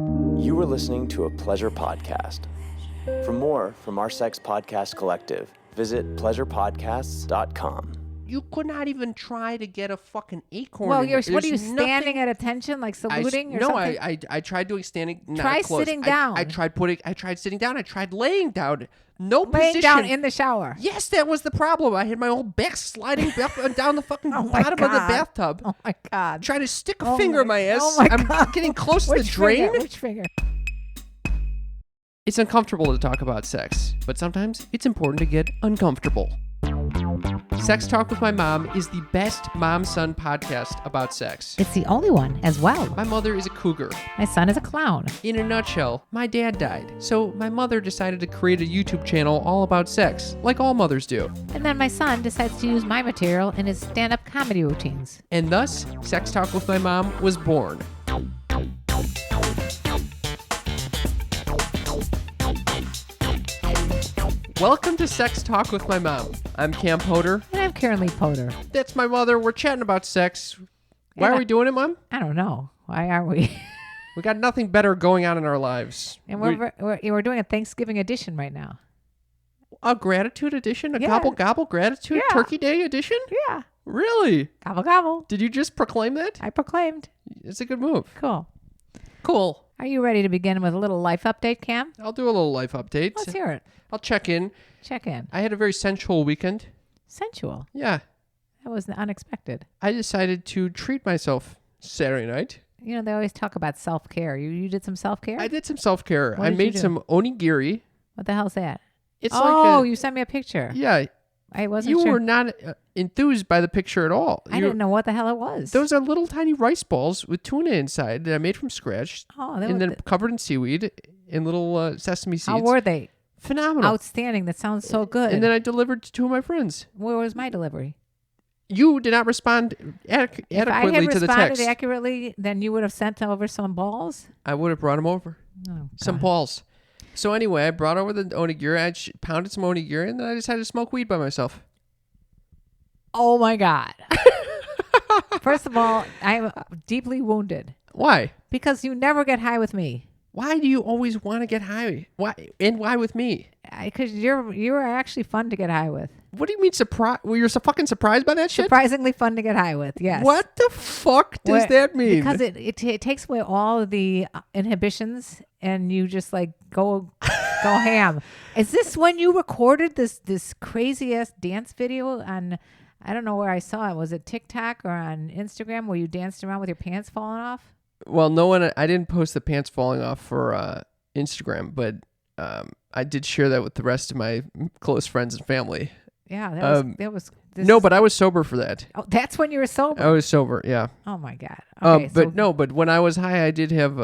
You are listening to a pleasure podcast. For more from our sex podcast collective, visit pleasurepodcasts.com. You could not even try to get a fucking acorn. Well, in what are you standing at attention, like saluting or something? No, I tried doing standing. Try not close. sitting down. I tried sitting down. I tried laying down. No laying position. down in the shower. Yes, that was the problem. I had my whole back sliding up and down the fucking bottom of the bathtub. Oh my God! Trying to stick a finger in my ass. Oh my God! I'm getting close to the drain. Which finger? It's uncomfortable to talk about sex, but sometimes it's important to get uncomfortable. Sex Talk with My Mom is the best mom-son podcast about sex. It's the only one as well. My mother is a cougar. My son is a clown. In a nutshell, my dad died, so my mother decided to create a YouTube channel all about sex, like all mothers do. And then my son decides to use my material in his stand-up comedy routines. And thus, Sex Talk with My Mom was born. Welcome to Sex Talk with My Mom. I'm Cam Potter. And I'm Karen Lee Potter. That's my mother. We're chatting about sex. Why are we doing it, Mom? I don't know. Why are we? We got nothing better going on in our lives. And we're doing a Thanksgiving edition right now. A gratitude edition? A Yeah. Gobble Gobble gratitude Yeah. Turkey Day edition? Yeah. Really? Gobble gobble. Did you just proclaim that? I proclaimed. It's a good move. Cool. Cool. Are you ready to begin with a little life update, Cam? I'll do a little life update. Let's hear it. I'll check in. Check in. I had a very sensual weekend. Sensual. Yeah. That was unexpected. I decided to treat myself Saturday night. You know, they always talk about self-care. You did some self-care? I did some self-care. What I did you made do? some onigiri. What the hell's that? It's you sent me a picture. Yeah. I wasn't You sure. were not enthused by the picture at all. I didn't know what the hell it was. Those are little tiny rice balls with tuna inside that I made from scratch. Oh, and then covered in seaweed and little sesame seeds. How were they? Phenomenal. Outstanding. That sounds so good. And then I delivered to two of my friends. Where was my delivery? You did not respond adequately If I had to the responded text. accurately, then you would have sent over some balls? I would have brought them over. Oh, Some God. balls. So anyway, I brought over the onigiri. I pounded some onigiri, and then I decided to smoke weed by myself. Oh, my God. First of all, I'm deeply wounded. Why? Because you never get high with me. Why do you always want to get high? Why? And why with me? Because you are actually fun to get high with. What do you mean surprise? Well, you're so fucking surprised by that shit? Surprisingly fun to get high with, yes. What the fuck does that mean? Because it takes away all of the inhibitions and you just like go ham. Is this when you recorded this crazy ass dance video on, I don't know where I saw it. Was it TikTok or on Instagram where you danced around with your pants falling off? Well, I didn't post the pants falling off for Instagram, but I did share that with the rest of my close friends and family. Yeah, that was. But I was sober for that. Oh, that's when you were sober. I was sober, yeah. Oh my God. Okay, but when I was high, I did have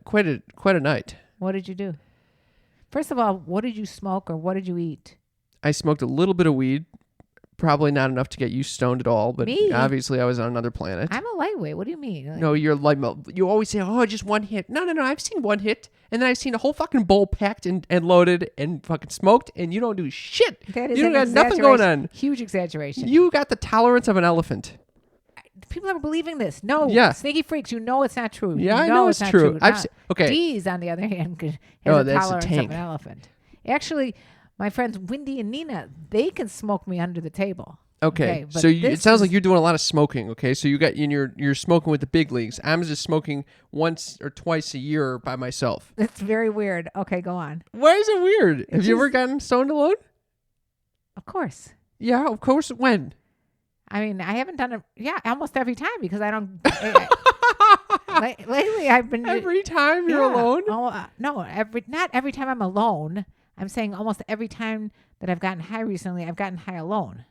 quite a night. What did you do? First of all, what did you smoke or what did you eat? I smoked a little bit of weed, probably not enough to get you stoned at all. But Me? obviously, I was on another planet. I'm a lightweight. What do you mean? Like, No, you're like you always say, "Oh, just one hit." No. I've seen one hit, and then I've seen a whole fucking bowl packed and loaded and fucking smoked, and you don't do shit. that is You don't an got nothing going on. Huge exaggeration. You got the tolerance of an elephant. People are believing this. No, Yeah. sneaky freaks. You know it's not true. Yeah, you I know it's it's not true. Not- Okay. Dee's, on the other hand, has Oh, a that's a tolerance of tank. an elephant. Actually, my friends Wendy and Nina, they can smoke me under the table. Okay, but so it this sounds is- like you're doing a lot of smoking. Okay, so you're smoking with the big leagues. I'm just smoking once or twice a year by myself. It's very weird. Okay, go on. Why is it weird? Have It's you ever just- gotten stoned alone? Of course. Yeah, of course. When? I mean, I haven't done it. Yeah, almost every time because I don't. Lately, I've been Every time you're Yeah. alone? Oh, no, not every time I'm alone. I'm saying almost every time that I've gotten high recently, I've gotten high alone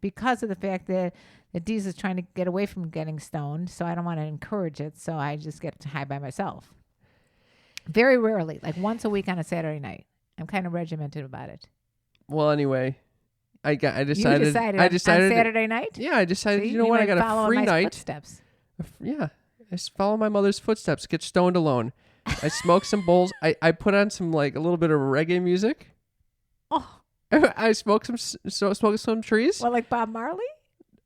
because of the fact that Deez is trying to get away from getting stoned. So I don't want to encourage it. So I just get high by myself. Very rarely, like once a week on a Saturday night. I'm kind of regimented about it. Well, anyway, I decided. You decided on Saturday night? Yeah, I decided. See, you know what? I might got follow a in free my night. Footsteps. Yeah, I follow my mother's footsteps. Get stoned alone. I smoke some bowls. I put on some like a little bit of reggae music. Oh, I smoke some trees. well, like Bob Marley?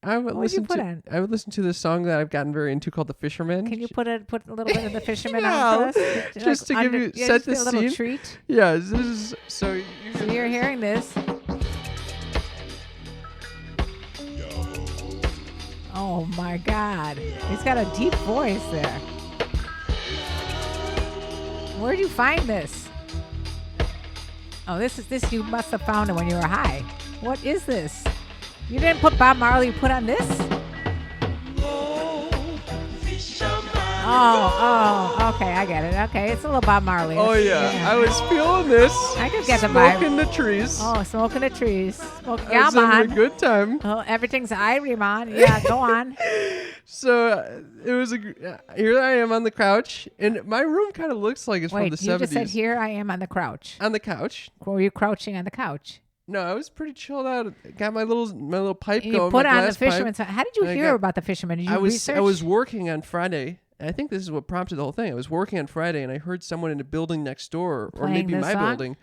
I would What would you listen put to. on? I would listen to this song that I've gotten very into called "The Fisherman." Can you put a little bit of the fisherman Yeah, on for us? just to give you set just the a little scene. treat. Yeah, this is so. So you're hearing this. Oh my God. He's got a deep voice there. Where'd you find this? Oh, this you must have found it when you were high. What is this? You didn't put Bob Marley, you put on this? Oh, okay, I get it. Okay, it's a little Bob Marley. Oh yeah, I was feeling this. I could get the vibe. Smoking the trees. Oh, smoking the trees. I was having a good time. Oh, everything's Irie, man. Yeah, go on. So it was here I am on the couch, and my room kind of looks like it's from the 70s. You just said here I am on the couch. On the couch. Were you crouching on the couch? No, I was pretty chilled out. Got my little pipe And going. you put my on the glass pipe. fisherman song. How did you hear about the fisherman? Did you research? I was working on Friday. And I think this is what prompted the whole thing. I was working on Friday, and I heard someone in a building next door, or maybe my building,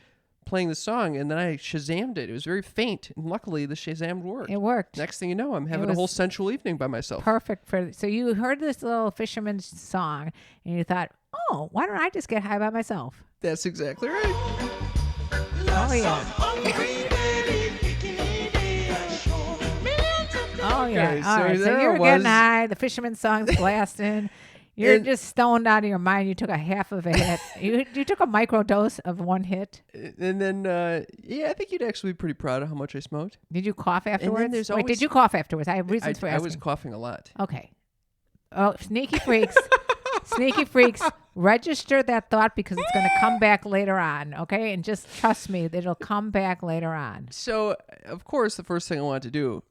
playing the song, and then I Shazammed it. It was very faint, and luckily the Shazam worked. It worked. Next thing you know, I'm having a whole sensual evening by myself. Perfect for. So you heard this little fisherman's song, and you thought, "Oh, why don't I just get high by myself?" That's exactly right. Oh yeah. Oh yeah. Okay, All so right. So there you're it getting was. high. The fisherman's song's blasting. You're And- just stoned out of your mind. You took a half of a hit. You took a micro dose of one hit. And then, I think you'd actually be pretty proud of how much I smoked. Did you cough afterwards? there's Wait, always- did you cough afterwards? I have reasons for I asking. was coughing a lot. Okay. Oh, sneaky freaks. Sneaky freaks. Register that thought because it's going to come back later on, okay? And just trust me, it'll come back later on. So, of course, the first thing I wanted to do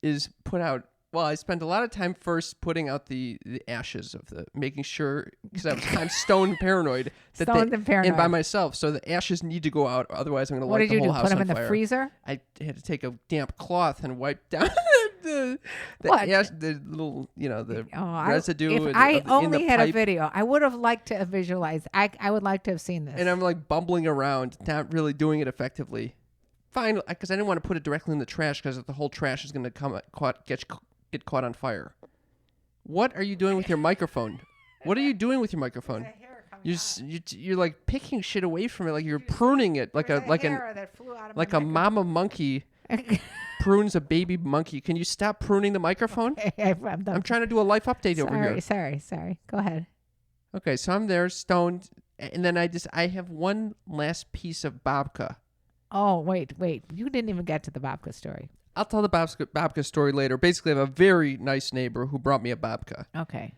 is put out. Well, I spent a lot of time first putting out the ashes of making sure, because I'm stoned and paranoid. Stoned and paranoid. And by myself. So the ashes need to go out. Otherwise, I'm going to What light did the you whole do? house Put them on in fire. the freezer? I had to take a damp cloth and wipe down the What? the little, the Oh, residue. If I in the only had pipe. a video, I would have liked to have visualized. I would like to have seen this. And I'm like bumbling around, not really doing it effectively. Fine, because I didn't want to put it directly in the trash because the whole trash is going to get caught on fire. What are you doing with your microphone? What are you doing with your microphone? You're like picking shit away from it, like you're pruning it, like a mama monkey prunes a baby monkey. Can you stop pruning the microphone? I'm trying to do a life update over here. Sorry. Go ahead. Okay, so I'm there stoned, and then I have one last piece of babka. Oh, wait. You didn't even get to the babka story. I'll tell the babka story later. Basically, I have a very nice neighbor who brought me a babka. Okay.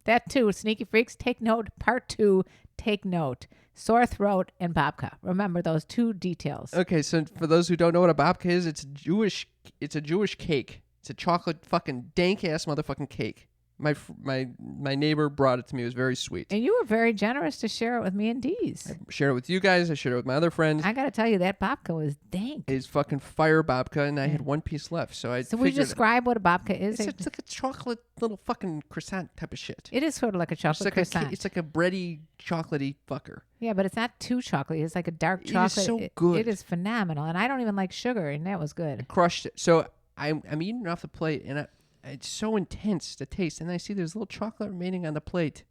That too, sneaky freaks, take note. Part 2, take note. Sore throat and babka. Remember those 2 details. Okay, so for those who don't know what a babka is, it's a Jewish cake. It's a chocolate fucking dank ass motherfucking cake. My neighbor brought it to me. It was very sweet. And you were very generous to share it with me and Dee's. I shared it with you guys. I shared it with my other friends. I got to tell you, that babka was dank. It's fucking fire babka, and I had one piece left. So will you describe what a babka is? It's like a chocolate little fucking croissant type of shit. It is sort of like a chocolate croissant. It's like a bready, chocolatey fucker. Yeah, but it's not too chocolatey. It's like a dark chocolate. It is so good. It is phenomenal. And I don't even like sugar, and that was good. Crushed it. So I'm eating off the plate, and it's so intense, the taste. And I see there's a little chocolate remaining on the plate.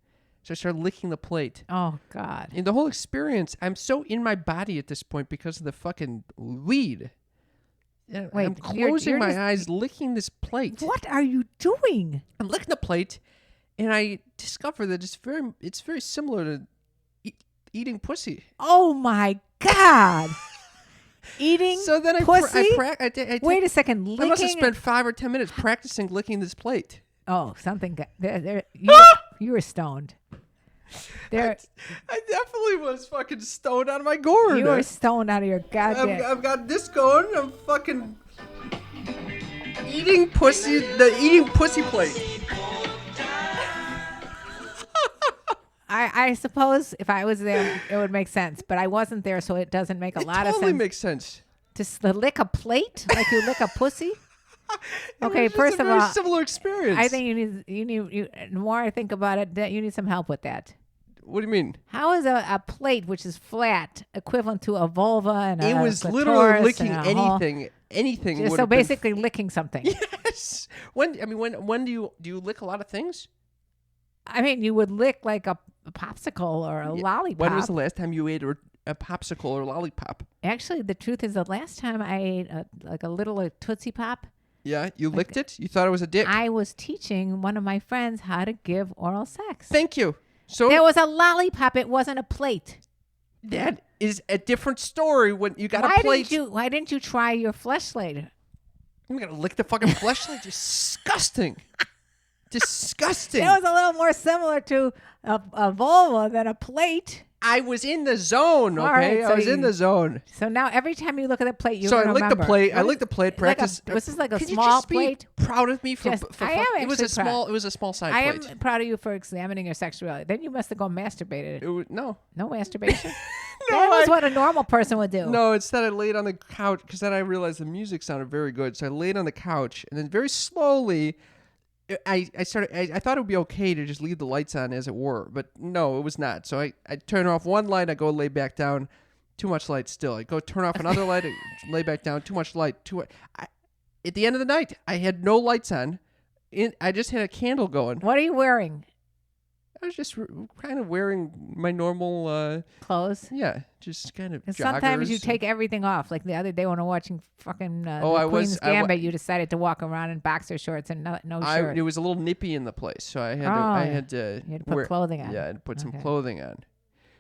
So I start licking the plate. Oh, God. And the whole experience, I'm so in my body at this point because of the fucking weed. Wait, I'm closing my eyes, licking this plate. What are you doing? I'm licking the plate, and I discover that it's very similar to eating pussy. Oh, my God. Eating So then pussy? Wait a second. I must have spent 5 or 10 minutes practicing licking this plate. Oh, something. There. You were stoned. I definitely was fucking stoned out of my gourd. You were stoned out of your goddamn. I've got this going. I'm fucking eating pussy. The eating pussy plate. I suppose if I was there, it would make sense, but I wasn't there, so it doesn't make a lot of sense. It totally makes sense. To lick a plate like you lick a pussy. Okay, first of all, all, similar experience. I think you need. The more I think about it, that you need some help with that. What do you mean? How is a plate which is flat equivalent to a vulva and It a was clitoris literally licking and a hole? anything. So basically licking something. Yes. When do you lick a lot of things? I mean, you would lick like a popsicle or a lollipop. When was the last time you ate a popsicle or lollipop? Actually, the truth is, the last time I ate a little Tootsie Pop, Yeah, you licked it? You thought it was a dick? I was teaching one of my friends how to give oral sex. Thank you. So There was a lollipop. It wasn't a plate. that is a different story when you got a plate. Why didn't you try your fleshlight? I'm going to lick the fucking fleshlight. Disgusting. Disgusting. It was a little more similar to a vulva than a plate. I was in the zone, okay? All right, so I was in the zone. So now every time you look at the plate, you're So going I to licked remember. the plate. I licked the plate. Practice. Was this like a Can small you just plate? be proud of me for? I am it was actually proud. It was a small side I plate. am proud of you for examining your sexuality. Then you must have gone masturbated. No. No masturbation? No, That was what a normal person would do. No, instead I laid on the couch because then I realized the music sounded very good. So I laid on the couch and then very slowly, I thought it would be okay to just leave the lights on as it were, but no, it was not. So I turn off one light, I go lay back down. Too much light still. I go turn off another light, I lay back down. Too much light. At the end of the night, I had no lights on. I just had a candle going. What are you wearing? I was just kind of wearing my normal Clothes? yeah, just kind of And joggers. sometimes you take everything off. Like the other day when I was watching fucking the I Queen's was- Gambit, you decided to walk around in boxer shorts and no shirt. It was a little nippy in the place, so I had Oh, had to you had to put clothing on. Yeah, I had to put some Okay. clothing on.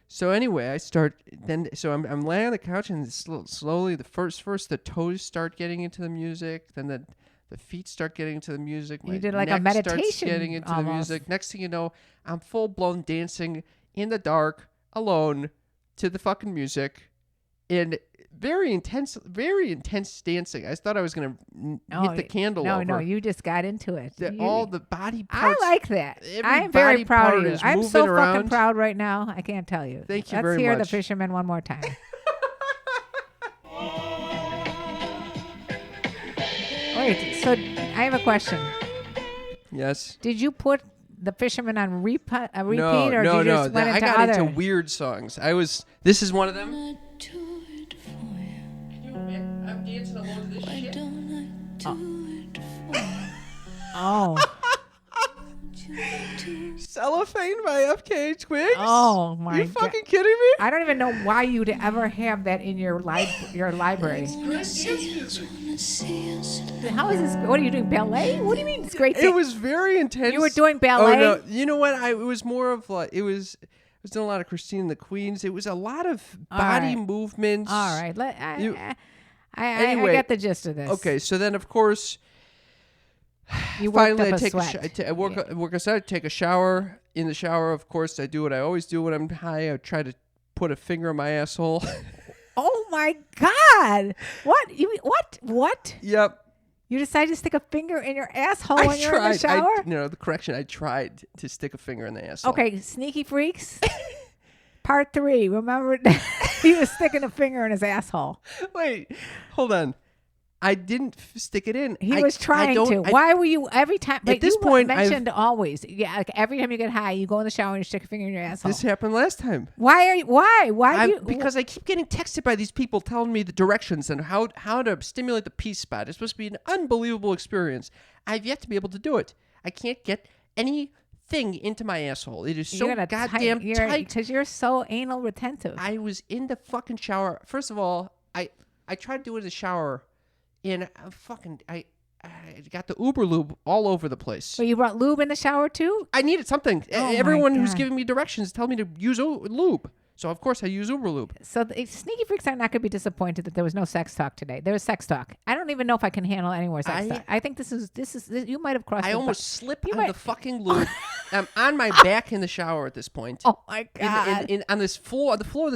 So anyway, I'm laying on the couch and slowly first the toes start getting into the music, then the feet start getting into the music. You My did like a neck starts meditation getting into the almost. music. Next thing you know, I'm full blown dancing in the dark alone to the fucking music, and very intense dancing. I thought I was gonna hit the candle over. No, you just got into it. All the body I parts. like that. every I'm very body proud part of you. is I'm moving so fucking around. proud right now. I can't tell you. Thank you Let's very hear the much. fisherman one more time. Wait, so I have a question. Yes. Did you put the fisherman on repeat, or No. did you just went I into got other? into weird songs. This is one of them. I'm dancing alone to this shit. Oh, Cellophane by FKA Twigs. oh my You god! fucking kidding me? I don't even know why you'd ever have that in your library. How is this? What are you doing? Ballet? What do you mean? It's great. It was very intense. You were doing ballet? Oh no! You know what? It was more of like I was doing a lot of Christine and the Queens. It was a lot of body right. movements. All right. I Anyway, get the gist of this. Okay, so then of course, You worked finally up I a take sweat. I work aside, take a shower. In the shower, of course, I do what I always do when I'm high. I try to put a finger in my asshole. Oh my God! What? What? Yep. You decided to stick a finger in your asshole when you're in the tried. shower? I tried to stick a finger in the asshole. Okay, sneaky freaks. Part 3. Remember, he was sticking a finger in his asshole. Wait, hold on. I didn't stick it in. He was trying to. Why were you every time? But this you point, mentioned always. Yeah, like every time you get high, you go in the shower and you stick a finger in your asshole. This happened last time. Why are you? Why do you? Because I keep getting texted by these people telling me the directions and how to stimulate the P spot. It's supposed to be an unbelievable experience. I've yet to be able to do it. I can't get anything into my asshole. It is so goddamn tight. Because you're so anal retentive. I was in the fucking shower. First of all, I tried to do it in the shower, and I got the Uber lube all over the place. So you brought lube in the shower too? I needed something. Oh my Everyone who's God. giving me directions tell me to use lube. So of course I use Uber lube. So the sneaky freaks are not going to be disappointed that there was no sex talk today. There was sex talk. I don't even know if I can handle any more sex talk. I think this is you might have crossed. I the almost bu- slip you on might- the fucking lube. I'm on my back in the shower at this point. Oh my God! On this floor, on the floor of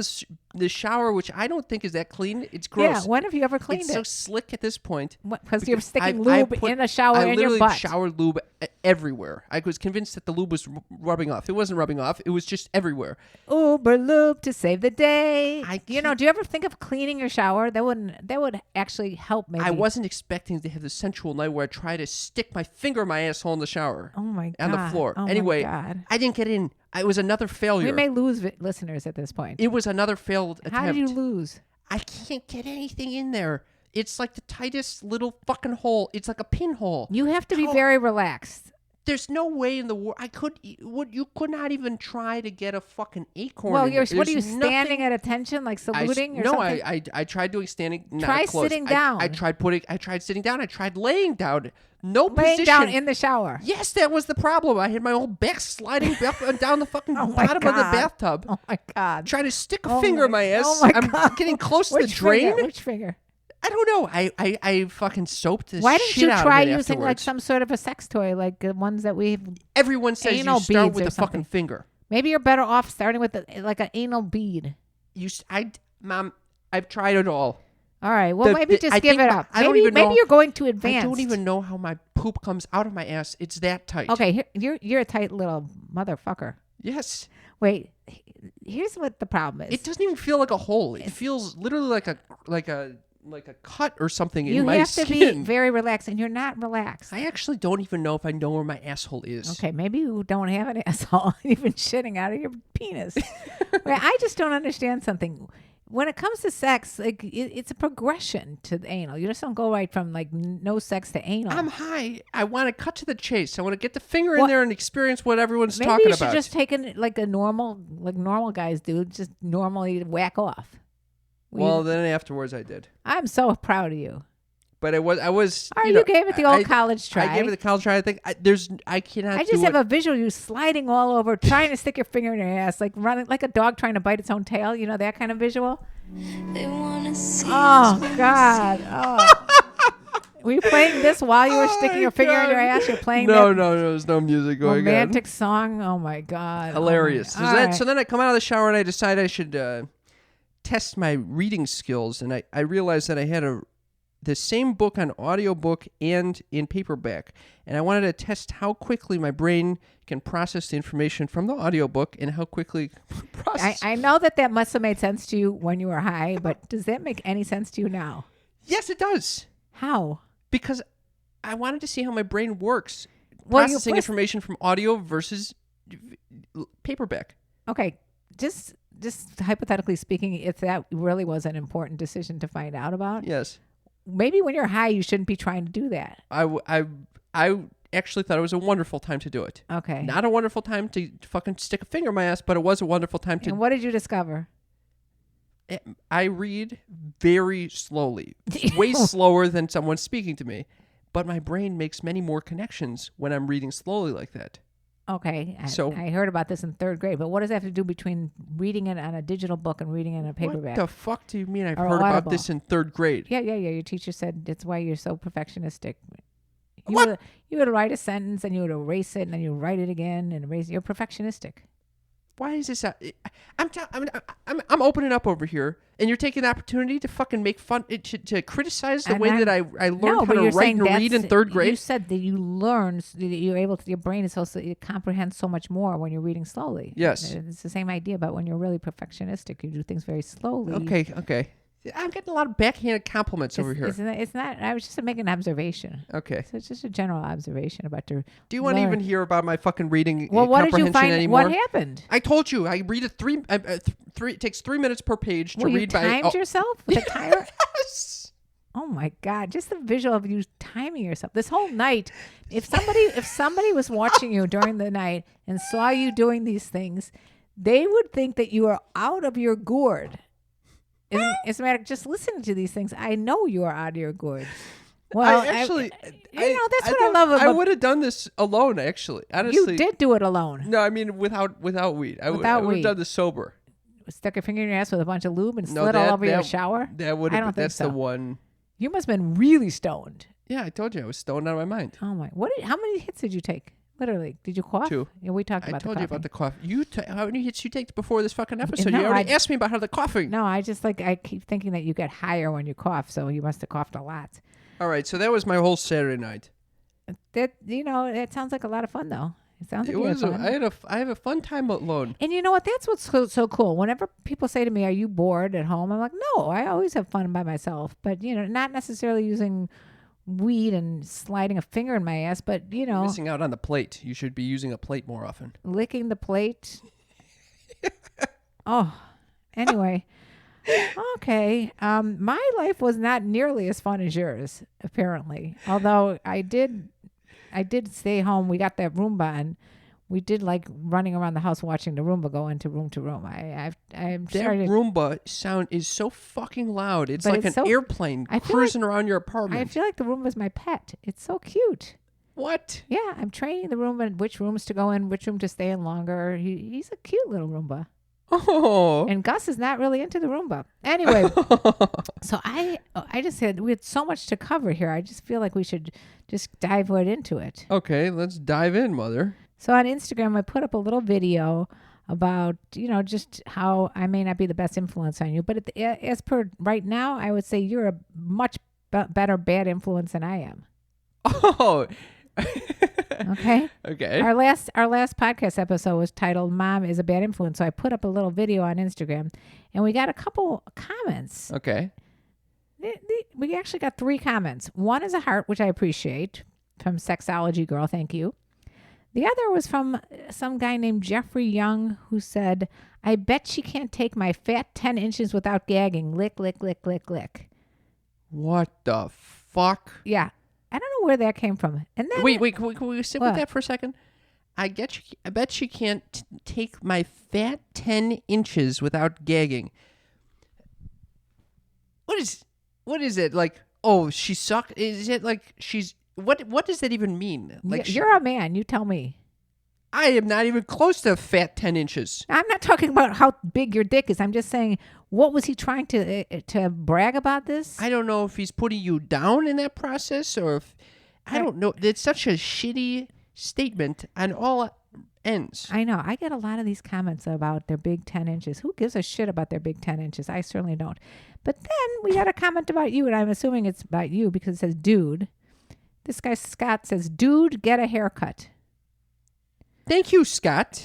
the shower, which I don't think is that clean. It's gross. Yeah. When have you ever cleaned It's it? so slick at this point. Because you're sticking I lube in the shower I in your literally butt. showered lube everywhere. I was convinced that the lube was rubbing off. It wasn't rubbing off. It was just everywhere. Uber lube to save the day. I Do you ever think of cleaning your shower? That would actually help. Maybe. I wasn't expecting to have the sensual night where I try to stick my finger in my asshole in the shower. Oh my God! On the floor. Oh Anyway, my God. I didn't get in. It was another failure. We may lose listeners at this point. It was another failed attempt. How did you lose? I can't get anything in there. It's like the tightest little fucking hole. It's like a pinhole. You have to be very relaxed. There's no way in the world you could not even try to get a fucking acorn. Well, in there. what are you There's standing nothing- at attention, like saluting or no, something? I tried doing standing. Not Try close. sitting down. I tried sitting down. I tried laying down. No Laying position. down in the shower. Yes, that was the problem. I had my whole back sliding up and down the fucking Oh my bottom of the God. bathtub. Oh my God. Trying to stick a Oh finger in my ass. Oh my I'm God. getting close to the Which drain. Finger? Which finger? I don't know. I fucking soaped this Why didn't shit you out try of it using like afterwards. some sort of a sex toy, like the ones that we? Everyone says anal you start beads with or the fucking something? finger. Maybe you're better off starting with like an anal bead. Mom, I've tried it all. All right. Well, maybe just I give think it my- up. I don't Maybe even know- you're going too advanced. I don't even know how my poop comes out of my ass. It's that tight. Okay, you're a tight little motherfucker. Yes. Wait, here's what the problem is. It doesn't even feel like a hole. It feels literally like a cut or something You in my have to skin. be very relaxed, and you're not relaxed. I actually don't even know if I know where my asshole is. Okay, maybe you don't have an asshole, even shitting out of your penis. Wait, I just don't understand something. When it comes to sex, like it's a progression to the anal. You just don't go right from like no sex to anal. I'm high. I want to cut to the chase. I want to get the finger in Well, there and experience what everyone's Maybe talking you should about. just take it like normal guys do, just normally whack off. Well, then afterwards I did. I'm so proud of you. But I was. All right, you know, you gave it the old college try. I gave it the college try. I think I cannot. I just have a visual of you sliding all over, trying to stick your finger in your ass, like running like a dog trying to bite its own tail. You know that kind of visual. They wanna see Oh God! Oh. Were you playing this while you were sticking your finger in your ass? You're playing No, that there's no music going romantic song. Oh my God! Hilarious. Oh my, So then I come out of the shower and I decide I should test my reading skills, and I realized that I had the same book on audiobook and in paperback, and I wanted to test how quickly my brain can process the information from the audiobook and how quickly process. I know that must have made sense to you when you were high, but does that make any sense to you now? Yes, it does. How? Because I wanted to see how my brain works Well, processing information from audio versus paperback. Okay, just hypothetically speaking, if that really was an important decision to find out about, Yes. maybe when you're high, you shouldn't be trying to do that. I actually thought it was a wonderful time to do it. Okay. Not a wonderful time to fucking stick a finger in my ass, but it was a wonderful time to. And what did you discover? I read very slowly, way slower than someone speaking to me, but my brain makes many more connections when I'm reading slowly like that. Okay. So- I heard about this in third grade, but what does that have to do between reading it on a digital book and reading it in a paperback? What the fuck do you mean? I've Or heard about Audible. this in third grade. Yeah. Your teacher said that's why you're so perfectionistic. What? You would write a sentence and you would erase it and then you would write it again and erase it. You're perfectionistic. Why is this? I'm opening up over here, and you're taking the opportunity to fucking make fun, to criticize the And way I'm- that I learned No, how but to you're write saying and read in third You grade. said that you learn, that you're able to, your brain is supposed to comprehend so much more when you're reading slowly. Yes. It's the same idea, but when you're really perfectionistic, you do things very slowly. Okay. I'm getting a lot of backhanded compliments over here. It's not, I was just making an observation. Okay. So it's just a general observation about your. Do you want to even hear about my fucking reading Well, what did you comprehension find? anymore? What happened? I told you. I read it three. It takes 3 minutes per page to Well, you read by. timed yourself with a timer? Yes. Oh my God! Just the visual of you timing yourself this whole night. If somebody was watching you during the night and saw you doing these things, they would think that you are out of your gourd. As a matter of just listening to these things, I know you are out of your gourd. Well, that's what I love about. I would have done this alone. Actually, honestly, You did do it alone. No, I mean without weed. I would Without have weed. done this sober. Stuck your finger in your ass with a bunch of lube and No, slid all that- over your that- shower. That would I have. don't think That's so. the one. You must have been really stoned. Yeah, I told you I was stoned out of my mind. Oh my! How many hits did you take? Literally, did you cough? 2. Yeah, we talked I about told the you about coughing. the cough. How many hits you take before this fucking episode? No, you already I- asked me about how the coughing. No, I keep thinking that you get higher when you cough, so you must have coughed a lot. All right, so that was my whole Saturday night. That sounds like a lot of fun though. It sounds like It you had was. fun. I had a fun time alone. And you know what? That's what's so cool. Whenever people say to me, "Are you bored at home?" I'm like, "No, I always have fun by myself." But not necessarily using weed and sliding a finger in my ass, but Missing out on the plate. You should be using a plate more often. licking the plate. Oh, anyway. Okay. My life was not nearly as fun as yours, apparently. Although I did stay home. We got that Roomba, and we did like running around the house watching the Roomba go into room to room. I'm That sorry. Roomba sound is so fucking loud. It's But like it's an so- airplane I feel cruising around your apartment. I feel like the Roomba's my pet. It's so cute. What? Yeah, I'm training the Roomba which rooms to go in, which room to stay in longer. He's a cute little Roomba. Oh. And Gus is not really into the Roomba. Anyway, so I just said we had so much to cover here. I just feel like we should just dive right into it. Okay, let's dive in, mother. So on Instagram, I put up a little video about, just how I may not be the best influence on you. But as per right now, I would say you're a much better bad influence than I am. Oh. Okay. Okay. Our last podcast episode was titled "Mom is a Bad Influence." So I put up a little video on Instagram, and we got a couple comments. Okay. We actually got 3 comments. One is a heart, which I appreciate, from Sexology Girl. Thank you. The other was from some guy named Jeffrey Young, who said, "I bet she can't take my fat 10 inches without gagging. Lick, lick, lick, lick, lick." What the fuck? Yeah. I don't know where that came from. And then Wait, can we sit What? with that for a second? I bet she can't take my fat 10 inches without gagging. What is it? Like, oh, she sucked? Is it like she's... What does that even mean? Like you're a man. You tell me. I am not even close to fat 10 inches. I'm not talking about how big your dick is. I'm just saying, what was he trying to brag about this? I don't know if he's putting you down in that process or if... I don't know. It's such a shitty statement on all ends. I know. I get a lot of these comments about their big 10 inches. Who gives a shit about their big 10 inches? I certainly don't. But then we got a comment about you, and I'm assuming it's about you because it says, dude. This guy, Scott, says, dude, get a haircut. Thank you, Scott.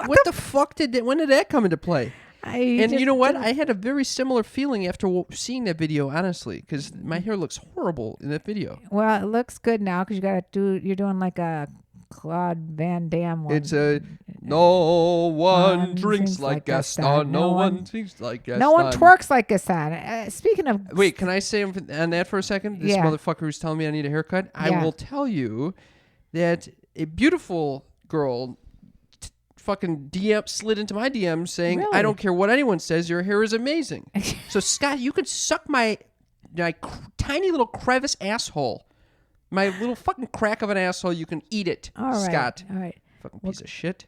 What the fuck when did that come into play? And you know what? I had a very similar feeling after seeing that video, honestly, because my hair looks horrible in that video. Well, it looks good now because you're doing like a Claude Van Damme one. It's a no one One drinks like Gaston. No one drinks like Gaston. No one twerks like Gaston. Speaking of... Wait, can I say on that for a second? This Yeah. motherfucker who's telling me I need a haircut. I Yeah. will tell you that a beautiful girl fucking slid into my DM saying, Really? I don't care what anyone says, your hair is amazing. So, Scott, you could suck my tiny little crevice asshole. My little fucking crack of an asshole, you can eat it, All right. Scott. All right. Fucking piece of shit.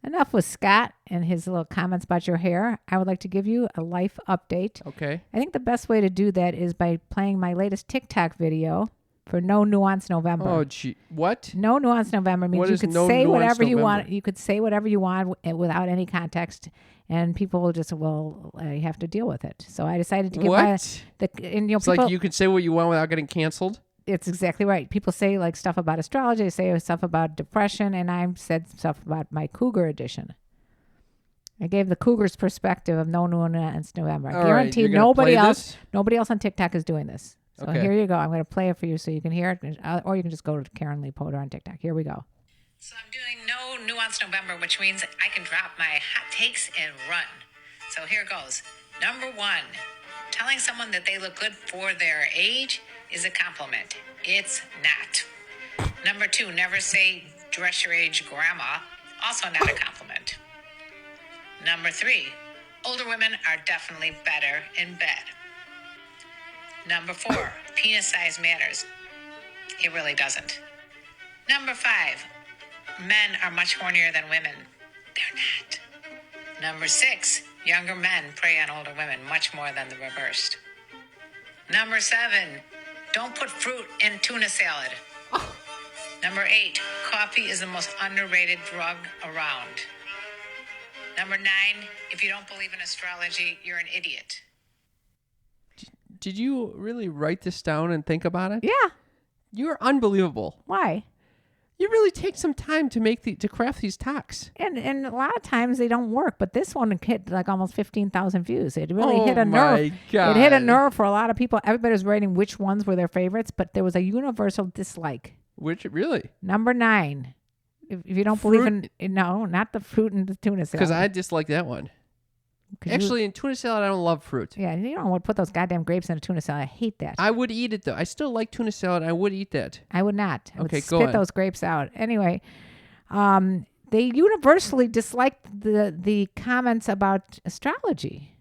Enough with Scott and his little comments about your hair. I would like to give you a life update. Okay. I think the best way to do that is by playing my latest TikTok video for No Nuance November. Oh, gee. What? No Nuance November means What you is could No say Nuance whatever you November? want. You could say whatever you want without any context, and people will just have to deal with it. So I decided to give What? It's people, like you could say what you want without getting canceled? It's exactly right. People say like stuff about astrology, they say stuff about depression, and I said stuff about my cougar edition. I gave the cougar's perspective of No Nuance November. I All right, guarantee you're gonna nobody play else this? nobody else on TikTok is doing this. So Okay. here you go. I'm going to play it for you so you can hear it, or you can just go to Karen Lee Potter on TikTok. Here we go. So I'm doing No Nuance November, which means I can drop my hot takes and run. So here goes. Number 1, telling someone that they look good for their age is a compliment. It's not. Number 2, never say dress your age grandma. Also not a compliment. Number 3, older women are definitely better in bed. Number 4, penis size matters. It really doesn't. Number 5, men are much hornier than women. They're not. Number 6, younger men prey on older women much more than the reversed. Number 7, don't put fruit in tuna salad. Number 8, coffee is the most underrated drug around. Number 9, if you don't believe in astrology, you're an idiot. Did you really write this down and think about it? Yeah. You're unbelievable. Why? You really take some time to craft these talks. And a lot of times they don't work, but this one hit like almost 15,000 views. It really hit a my nerve. God. It hit a nerve for a lot of people. Everybody was rating which ones were their favorites, but there was a universal dislike. Which, really? Number 9. If you don't believe in, no, not the fruit and the tuna salad. Because I dislike that one. Actually, in tuna salad, I don't love fruit. Yeah, you don't want to put those goddamn grapes in a tuna salad. I hate that. I would eat it, though. I still like tuna salad. I would eat that. I would not. I would Okay, go spit on. those grapes out. Anyway, they universally disliked the comments about astrology.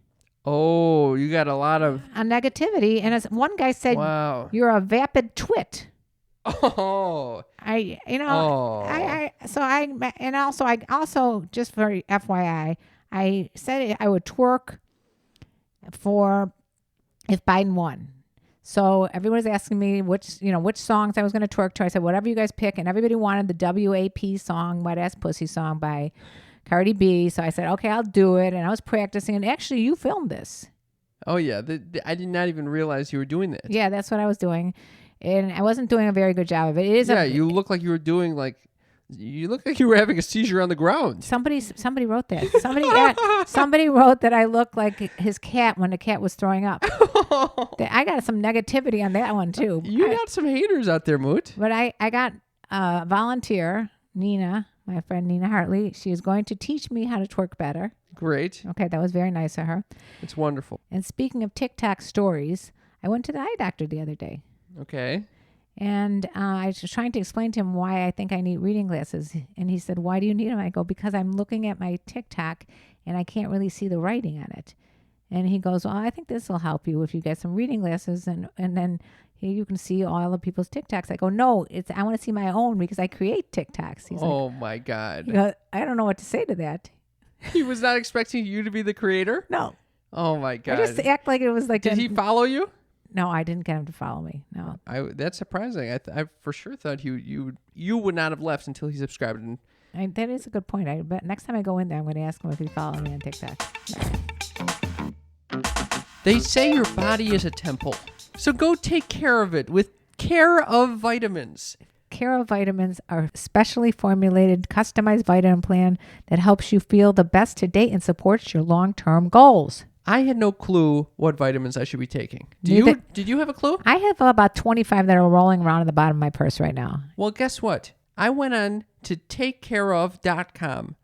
Oh, you got a lot of... On negativity. And as one guy said, Wow. you're a vapid twit. Oh. I also just for FYI, I said I would twerk for if Biden won. So everyone was asking me which songs I was going to twerk to. I said whatever you guys pick, and everybody wanted the WAP song, Wet Ass Pussy song by Cardi B. So I said okay, I'll do it, and I was practicing. And actually, you filmed this. Oh yeah, I did not even realize you were doing that. Yeah, that's what I was doing. And I wasn't doing a very good job of it. You look like you were doing you look like you were having a seizure on the ground. Somebody wrote that. Somebody wrote that I look like his cat when the cat was throwing up. I got some negativity on that one too. You got some haters out there, Moot. But I got a volunteer, Nina, my friend Nina Hartley. She is going to teach me how to twerk better. Great. Okay, that was very nice of her. It's wonderful. And speaking of TikTok stories, I went to the eye doctor the other day. Okay. And I was trying to explain to him why I think I need reading glasses. And he said, why do you need them? I go, because I'm looking at my TikTok and I can't really see the writing on it. And he goes, well, I think this will help you if you get some reading glasses. And then here you can see all of people's TikToks. I go, no, I want to see my own because I create TikToks. He's my God. he goes, I don't know what to say to that. He was not expecting you to be the creator? No. Oh, my God. I just act like it was like. Did he follow you? No, I didn't get him to follow me. No. That's surprising. I for sure thought you would not have left until he subscribed. And That is a good point. But next time I go in there, I'm going to ask him if he followed me on TikTok. They say your body is a temple, so go take care of it with Care of Vitamins. Care of Vitamins are specially formulated, customized vitamin plan that helps you feel the best to date and supports your long-term goals. I had no clue what vitamins I should be taking. Did you have a clue? I have about 25 that are rolling around in the bottom of my purse right now. Well, guess what? I went on to takecareof.com.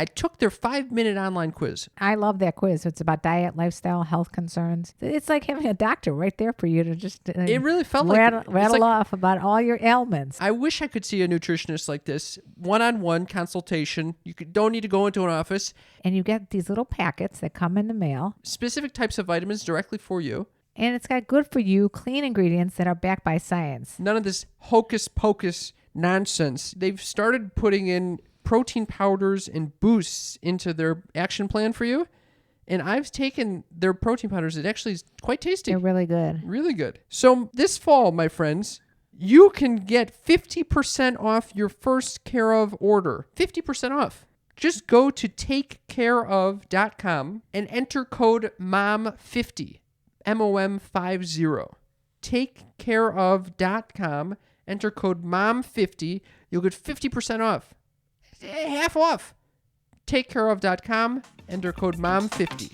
I took their 5-minute online quiz. I love that quiz. It's about diet, lifestyle, health concerns. It's like having a doctor right there for you to just It really felt rattle off about all your ailments. I wish I could see a nutritionist like this, one-on-one consultation. Don't need to go into an office. And you get these little packets that come in the mail. Specific types of vitamins directly for you. And it's got good for you, clean ingredients that are backed by science. None of this hocus pocus nonsense. They've started putting in protein powders and boosts into their action plan for you. And I've taken their protein powders. It actually is quite tasty. They're really good. Really good. So this fall, my friends, you can get 50% off your first Care of order. 50% off. Just go to takecareof.com and enter code MOM50. MOM50. Takecareof.com. Enter code MOM50. You'll get 50% off. Half off. Takecareof.com. Enter code MOM50.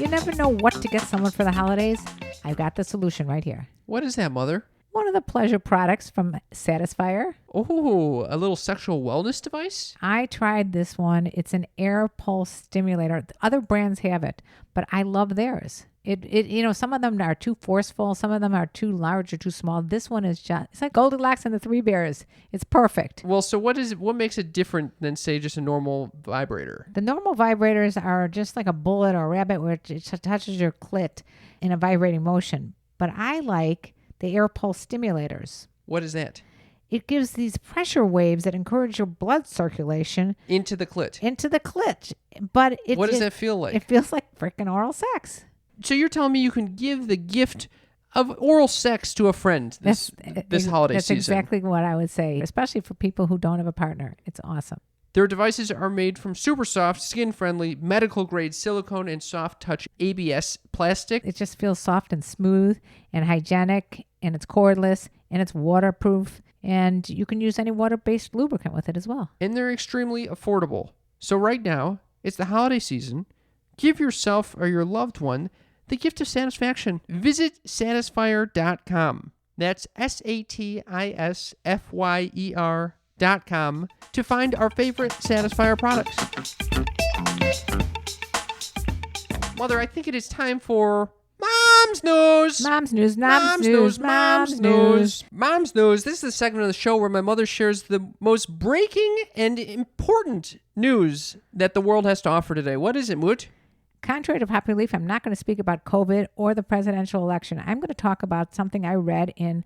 You never know what to get someone for the holidays. I've got the solution right here. What is that, Mother? One of the pleasure products from Satisfyer. Oh, a little sexual wellness device? I tried this one. It's an air pulse stimulator. Other brands have it, but I love theirs. Some of them are too forceful. Some of them are too large or too small. This one is it's like Goldilocks and the Three Bears. It's perfect. Well, so what makes it different than, say, just a normal vibrator? The normal vibrators are just like a bullet or a rabbit, which it touches your clit in a vibrating motion. But I like the air pulse stimulators. What is that? It gives these pressure waves that encourage your blood circulation into the clit. But what does that feel like? It feels like freaking oral sex. So you're telling me you can give the gift of oral sex to a friend this holiday season? That's exactly what I would say, especially for people who don't have a partner. It's awesome. Their devices are made from super soft, skin-friendly, medical-grade silicone and soft-touch ABS plastic. It just feels soft and smooth and hygienic, and it's cordless, and it's waterproof, and you can use any water-based lubricant with it as well. And they're extremely affordable. So right now, it's the holiday season. Give yourself or your loved one the gift of satisfaction. Visit Satisfyer.com. That's SATISFYER.com. revolutionizing.com to find our favorite Satisfier products. Mother, I think it is time for Mom's News. Mom's news, Mom's news, Mom's news. Mom's News. This is the segment of the show where my mother shares the most breaking and important news that the world has to offer today. What is it, Moot? Contrary to popular belief, I'm not going to speak about COVID or the presidential election. I'm going to talk about something I read in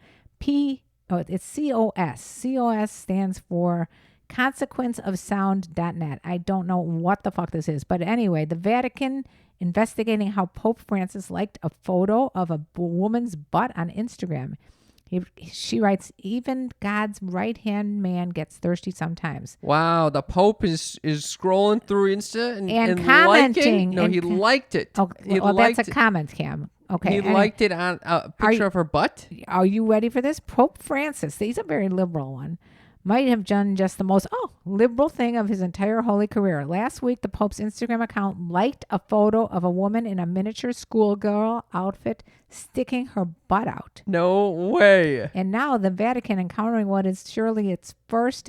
it's COS. COS stands for consequenceofsound.net. I don't know what the fuck this is. But anyway, the Vatican investigating how Pope Francis liked a photo of a woman's butt on Instagram. She writes, even God's right-hand man gets thirsty sometimes. Wow, the Pope is scrolling through Insta and commenting. Liking? No, he liked it. Oh, that's a comment, Cam. Okay. He liked it on a picture of her butt? Are you ready for this? Pope Francis, he's a very liberal one, might have done just the most liberal thing of his entire holy career. Last week, the Pope's Instagram account liked a photo of a woman in a miniature schoolgirl outfit sticking her butt out. No way. And now the Vatican, encountering what is surely its first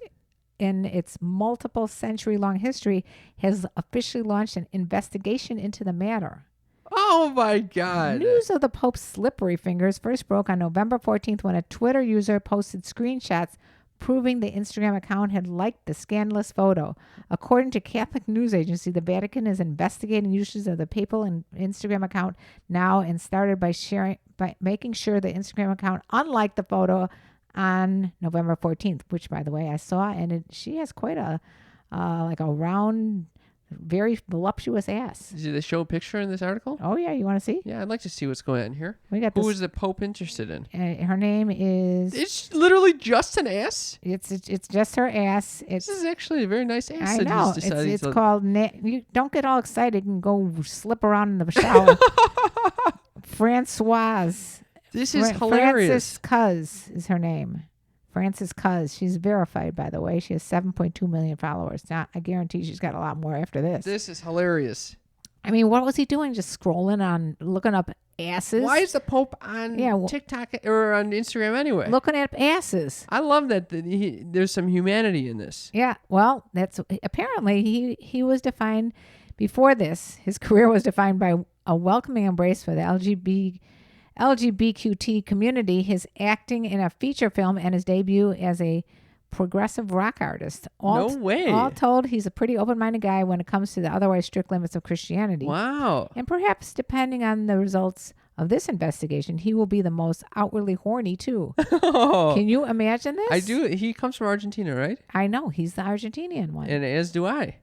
in its multiple century-long history, has officially launched an investigation into the matter. Oh, my God. News of the Pope's slippery fingers first broke on November 14th when a Twitter user posted screenshots proving the Instagram account had liked the scandalous photo. According to Catholic news agency, the Vatican is investigating uses of the papal and Instagram account now and started by making sure the Instagram account unliked the photo on November 14th, which, by the way, I saw, and she has quite a round, very voluptuous ass. Did they show a picture in this article? Oh, yeah. You want to see? Yeah, I'd like to see what's going on here. We got Who is the Pope interested in? Her name is... It's literally just an ass? It's just her ass. This is actually a very nice ass. I that know. he's decided It's to... called... You don't get all excited and go slip around in the shower. Francoise. This is hilarious. Francis Cuz is her name. Francis Cuz. She's verified, by the way. She has 7.2 million followers. Now, I guarantee she's got a lot more after this. This is hilarious. I mean, what was he doing? Just scrolling on, looking up asses? Why is the Pope on TikTok or on Instagram anyway? Looking at asses. I love that there's some humanity in this. Yeah, well, that's apparently he was defined before this. His career was defined by a welcoming embrace for the LGBTQT community, his acting in a feature film, and his debut as a progressive rock artist. No way. All told, he's a pretty open-minded guy when it comes to the otherwise strict limits of Christianity. Wow. And perhaps, depending on the results of this investigation, he will be the most outwardly horny, too. Can you imagine this? I do. He comes from Argentina, right? I know. He's the Argentinian one. And as do I.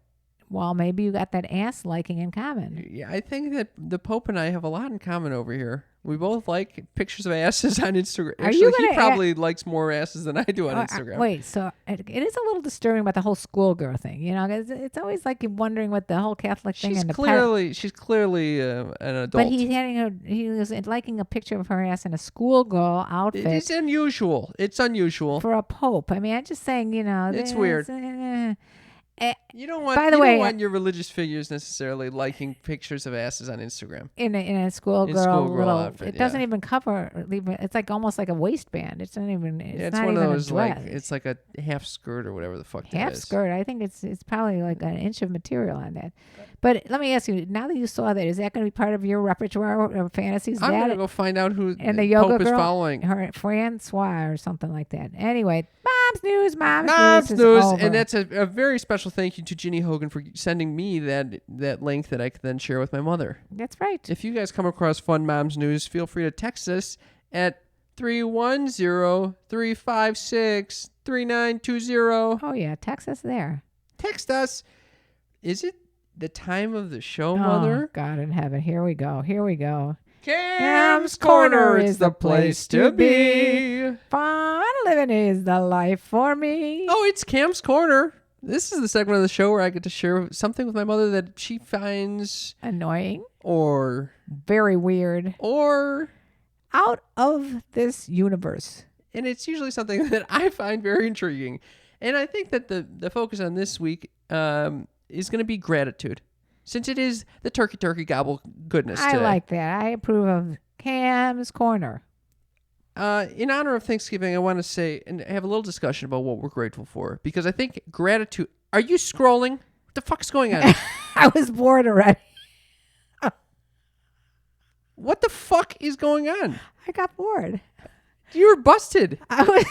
Well, maybe you got that ass liking in common. Yeah, I think that the Pope and I have a lot in common over here. We both like pictures of asses on Instagram. Actually, he probably likes more asses than I do on Instagram. Wait, so it is a little disturbing about the whole schoolgirl thing. You know, it's always like you're wondering what the whole Catholic thing. She's clearly an adult. But he was liking a picture of her ass in a schoolgirl outfit. It's unusual. It's unusual for a pope. I mean, I'm just saying. You know, it's weird. You don't want. By the way, don't want your religious figures necessarily liking pictures of asses on Instagram. In a schoolgirl outfit. It doesn't even cover. It's like almost like a waistband. It's not even. It's not one even of those a dress. it's like a half skirt or whatever the fuck. Half that is. skirt. I think it's probably like an inch of material on that. But let me ask you. Now that you saw that, is that going to be part of your repertoire of fantasies? I'm going to go find out who and the yoga Pope girl, is following. Her Francois or something like that. Anyway, Mom's News. Mom's News. Over. And that's a very special thank you to Ginny Hogan for sending me that link that I could then share with my mother. That's right. If you guys come across fun Mom's News, feel free to text us at 310-356-3920. Oh, yeah. Text us there. Text us. Is it the time of the show, Mother? Oh, God in heaven. Here we go. Cam's Corner is the place to be. Fun living is the life for me. Oh, it's Cam's Corner. This is the segment of the show where I get to share something with my mother that she finds annoying or very weird or out of this universe. And it's usually something that I find very intriguing. And I think that the focus on this week is going to be gratitude, since it is the turkey gobble goodness today. I like that. I approve of Cam's Corner. In honor of Thanksgiving, I want to say and have a little discussion about what we're grateful for, because I think gratitude. Are you scrolling? What the fuck's going on? I was bored already. What the fuck is going on? I got bored. You're busted. I was.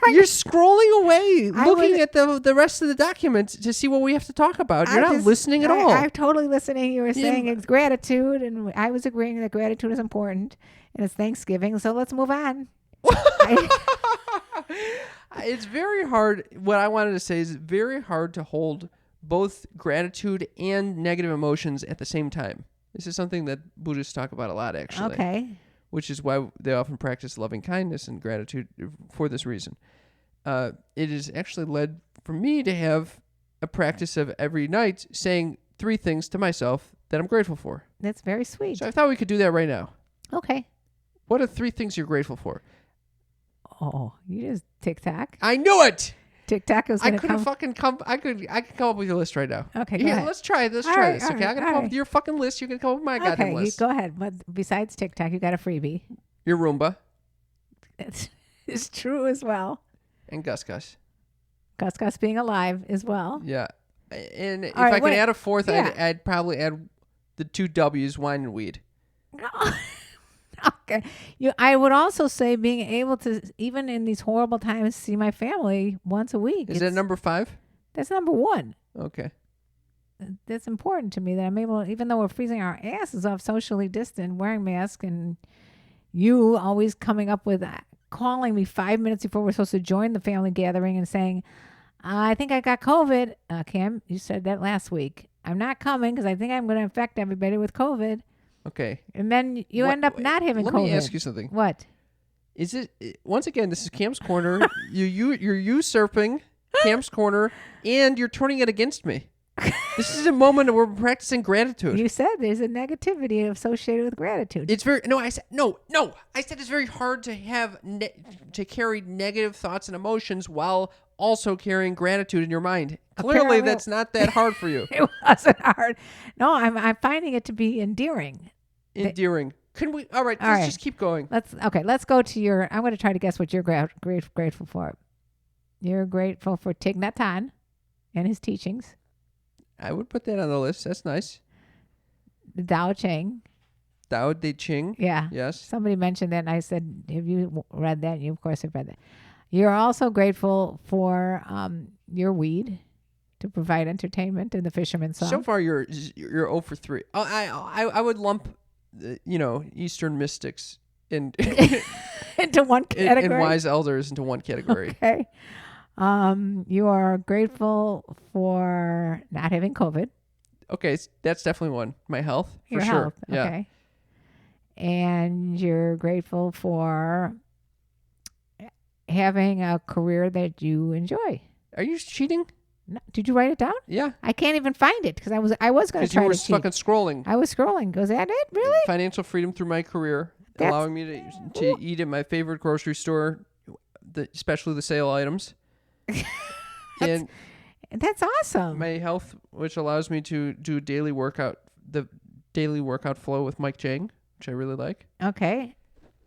You're scrolling away, I looking was- at the rest of the document to see what we have to talk about. You're not listening at all. I'm totally listening. You were saying it's gratitude, and I was agreeing that gratitude is important, and it's Thanksgiving, so let's move on. It's very hard. What I wanted to say is it's very hard to hold both gratitude and negative emotions at the same time. This is something that Buddhists talk about a lot, actually. Okay. Which is why they often practice loving kindness and gratitude for this reason. It has actually led for me to have a practice of every night saying 3 things to myself that I'm grateful for. That's very sweet. So I thought we could do that right now. Okay. What are 3 things you're grateful for? Oh, you just TikTok. I knew it. TikTok is I going to could have come. fucking come. I could come up with your list right now. Okay, go Yeah, ahead. let's try this. All Try right, this. all Okay, right, I'm gonna all come up right. with your fucking list. You can come up with my Okay, goddamn you list. go ahead. But besides TikTok, you got a freebie. Your Roomba It's true as well. and Gus Gus. Gus being alive as well. Yeah, and if All right, I could wait. add a fourth, Yeah. I'd probably add the 2 W's: wine and weed. Okay. I would also say being able to, even in these horrible times, see my family once a week. Is that number 5? That's number 1. Okay. That's important to me that I'm able, even though we're freezing our asses off, socially distant, wearing masks, and you always coming up with calling me 5 minutes before we're supposed to join the family gathering and saying, I think I got COVID. Cam, you said that last week. I'm not coming because I think I'm going to infect everybody with COVID. Okay. And then you What- end up not having Let COVID. me ask you something. What? Is it once again? This is Cam's Corner. You're usurping Cam's Corner, and you're turning it against me. This is a moment where we're practicing gratitude. You said there's a negativity associated with gratitude. It's very no. I said no. I said it's very hard to have to carry negative thoughts and emotions while also carrying gratitude in your mind. Clearly, Apparently- that's not that hard for you. It wasn't hard. No, I'm finding it to be endearing. Endearing. Can we? All right. All Let's right. just keep going. Let's go to your. I'm going to try to guess what you're grateful for. You're grateful for Thich Nhat Hanh and his teachings, I would put that on the list. That's nice. the Tao Ching. Tao Te Ching. Yeah. Yes. Somebody mentioned that, and I said, "Have you read that?" You, of course, have read that. You're also grateful for your weed to provide entertainment in the Fisherman's Song. So far, you're 0 for 3. Oh, I would lump, Eastern mystics and into one category. and wise elders into one category. Okay. You are grateful for not having COVID. Okay, that's definitely one. My health, for Your sure. health. Yeah. Okay. And you're grateful for having a career that you enjoy. Are you cheating? No, did you write it down? Yeah. I can't even find it because I was going to Because you try were to cheat. fucking scrolling. I was scrolling. Was that it? Really? Financial freedom through my career, That's- allowing me to eat at my favorite grocery store, especially the sale items. And That's awesome. my health, which allows me to do daily workout, the daily workout flow with Mike Chang, which I really like. Okay.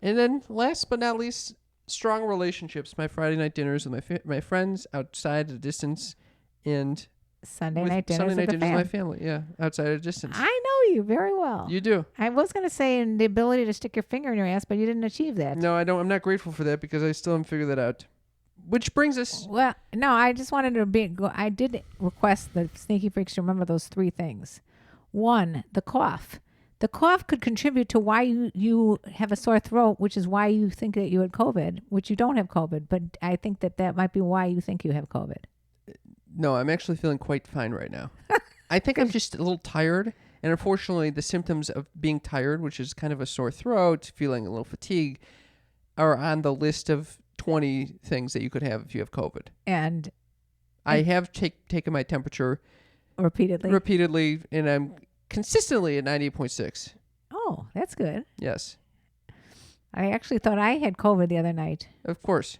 And then last but not least, strong relationships. My Friday night dinners with my friends outside at a distance, and Sunday with night dinners Sunday night with the dinners with my fam. family. Yeah, outside at a distance. I know you very well. You do. I was going to say the ability to stick your finger in your ass, but you didn't achieve that. No, I don't. I'm not grateful for that because I still haven't figured that out. Which brings us. Well, no, I just wanted to I did request the Sneaky Freaks to remember those 3 things. 1, the cough. The cough could contribute to why you have a sore throat, which is why you think that you had COVID, which you don't have COVID. But I think that might be why you think you have COVID. No, I'm actually feeling quite fine right now. I think I'm just a little tired. And unfortunately, the symptoms of being tired, which is kind of a sore throat, feeling a little fatigue, are on the list of 20 things that you could have if you have COVID. And I have taken my temperature repeatedly. and I'm consistently at 98.6. Oh, that's good. Yes, I actually thought I had COVID the other night. of course.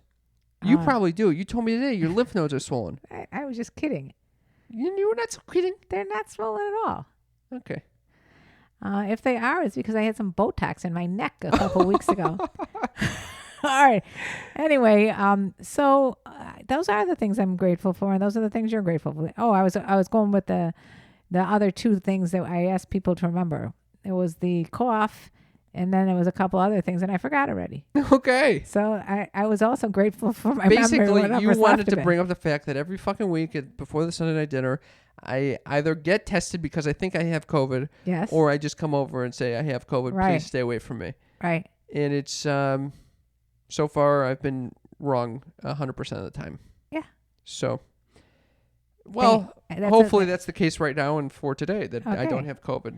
You probably do. You told me today your lymph nodes are swollen. I was just kidding. You were not so kidding. They're not swollen at all. Okay. If they are, it's because I had some Botox in my neck a couple weeks ago. All right. Anyway, so those are the things I'm grateful for, and those are the things you're grateful for. Oh, I was going with the other two things that I asked people to remember. It was the cough, and then it was a couple other things, and I forgot already. Okay. So I was also grateful for my Basically, memory. you wanted to bring up the fact that every fucking week before the Sunday night dinner, I either get tested because I think I have COVID, Yes. or I just come over and say I have COVID. Right. Please stay away from me. Right. And it's so far I've been wrong 100% of the time. Yeah. So, well, That's hopefully that's the case right now and for today that I don't Okay. have COVID.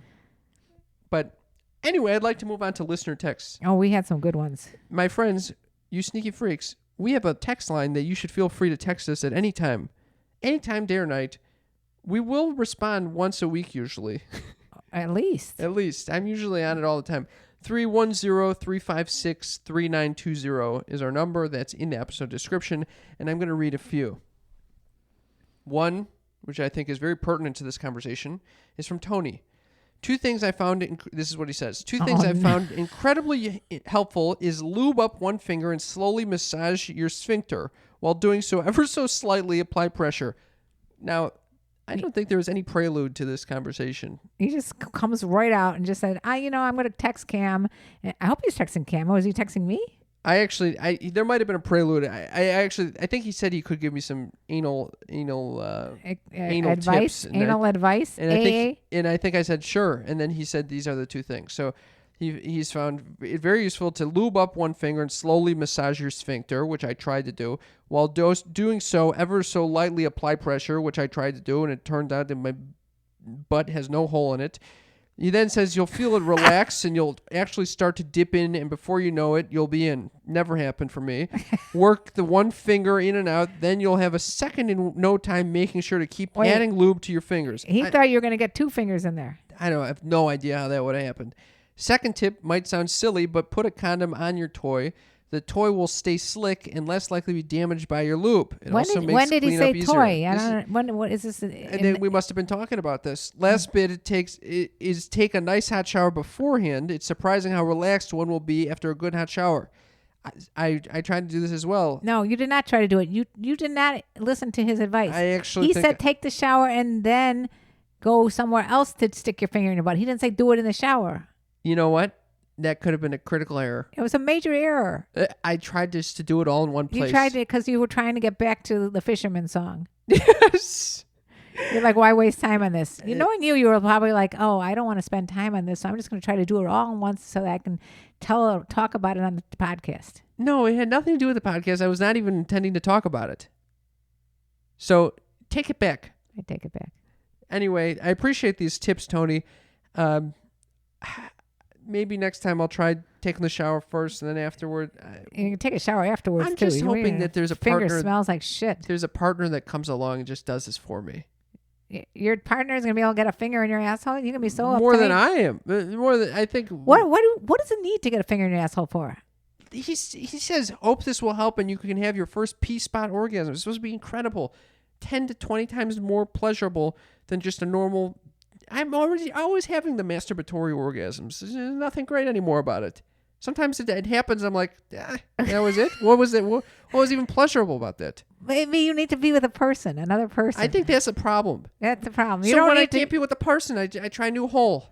But anyway, I'd like to move on to listener texts. Oh, we had some good ones. My friends, you sneaky freaks, we have a text line that you should feel free to text us at any time. Anytime, day or night. We will respond once a week usually. At least. At least. I'm usually on it all the time. 310-356-3920 is our number. That's in the episode description. And I'm going to read a few. One, which I think is very pertinent to this conversation, is from Tony. Two things I found, this is what he says. Two things I found incredibly helpful is lube up one finger and slowly massage your sphincter. While doing so, ever so slightly apply pressure. Now, I don't think there was any prelude to this conversation. He just comes right out and just said, I'm going to text Cam. And I hope he's texting Cam. Or is he texting me? There might have been a prelude. I think he said he could give me some anal Advice? tips. Anal advice? I think I said sure. And then he said these are the two things. So he's found it very useful to lube up one finger and slowly massage your sphincter, which I tried to do. While doing so, ever so lightly apply pressure, which I tried to do, and it turned out that my butt has no hole in it. He then says you'll feel it relax and you'll actually start to dip in, and before you know it, you'll be in. Never happened for me. Work the one finger in and out, then you'll have a second in no time, making sure to keep adding lube to your fingers. He thought you were going to get two fingers in there. I have no idea how that would have happened. Second tip might sound silly, but put a condom on your toy. The toy will stay slick and less likely to be damaged by your lube. It also makes when did he say cleanup toy? easier. What is this? And then we must have been talking about this. Last bit is take a nice hot shower beforehand. It's surprising how relaxed one will be after a good hot shower. I tried to do this as well. No, you did not try to do it. You did not listen to his advice. He said take the shower and then go somewhere else to stick your finger in your butt. He didn't say do it in the shower. You know what? That could have been a critical error. It was a major error. I tried just to do it all in one place. You tried it because you were trying to get back to the fisherman song. Yes. You're like, why waste time on this? Knowing you were probably like, oh, I don't want to spend time on this, so I'm just going to try to do it all at once so that I can talk about it on the podcast. No, it had nothing to do with the podcast. I was not even intending to talk about it. So take it back. I take it back. Anyway, I appreciate these tips, Tony. Maybe next time I'll try taking the shower first and then afterward. You can take a shower afterwards, I'm too. just hoping that there's a finger partner. Smells like shit. There's a partner that comes along and just does this for me. Your partner is going to be able to get a finger in your asshole? You're going to be so More uptight. than I am. More than I think. What does it need to get a finger in your asshole for? He says, hope this will help and you can have your first P-spot orgasm. It's supposed to be incredible. 10 to 20 times more pleasurable than just a normal... I'm always having the masturbatory orgasms. There's nothing great anymore about it. Sometimes it happens. I'm like, that was it? What was it? What was even pleasurable about that? Maybe you need to be with another person. I think that's a problem. That's the problem. So when I can't be with the person, I try a new hole.